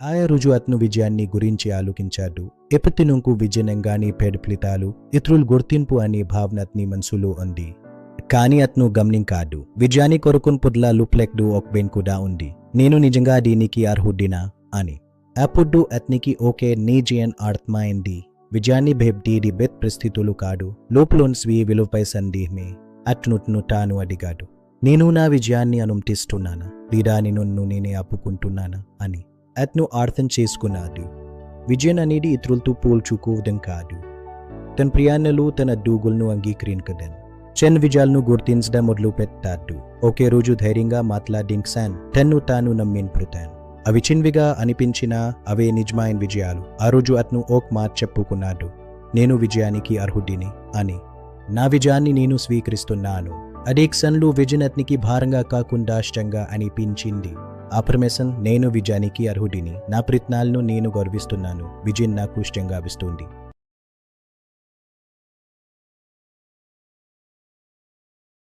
ఆయా రోజు అతను విజయాన్ని గురించి ఆలోచించాడు. ఎప్పటి నుంకు విజయనంగానే పేద ఫలితాలు, ఇతరుల గుర్తింపు అనే భావన అతని మనసులో ఉంది. కానీ అతను గమనించాడు, విజయాన్ని కొరకు పొదలాలు ప్లెక్డు ఒక బెన్ కూడా ఉంది. నేను నిజంగా దీనికి అర్హుడినా అని. అప్పుడు అతనికి ఓకే నిజం అర్థమైంది. విజయాన్ని భేబ్దీది బెత్ పరిస్థితులు కాదు, లోపలోని స్వీయ విలువపై సందేహమే. అతను తాను అడిగాడు, నేను నా విజయాన్ని అనుమతిస్తున్నానా లేదా నన్ను నేనే ఆపుకుంటున్నానా అని. అతను అర్థం చేసుకున్నాడు, విజయం అనేది ఇతరులతో పోల్చుకోవడం కాదు, తన ప్రయాణాలు తన దూగులను అంగీకరించడం. చిన్న విజయాలను గుర్తించడం మొదలుపెట్టాడు. ఒకే రోజు ధైర్యంగా మాట్లాడించాను, తన్ను తాను నమ్మింపుతాను. అవి చిన్నవిగా అనిపించినా అవే నిజమైన విజయాలు. ఆ రోజు అతను ఒక మాట చెప్పుకున్నాడు, నేను విజయానికి అర్హుడిని అని. నా విజయాన్ని నేను స్వీకరిస్తున్నాను. అదే క్షణంలో విజయం అతనికి భారంగా కాకుండా ఇష్టంగా అనిపించింది. అప్రమేషన్, నేను విజయానికి అర్హుడిని, నా ప్రయత్నాలను నేను గౌరవిస్తున్నాను, విజయం నాకు ఇష్టంగా అనిపిస్తుంది.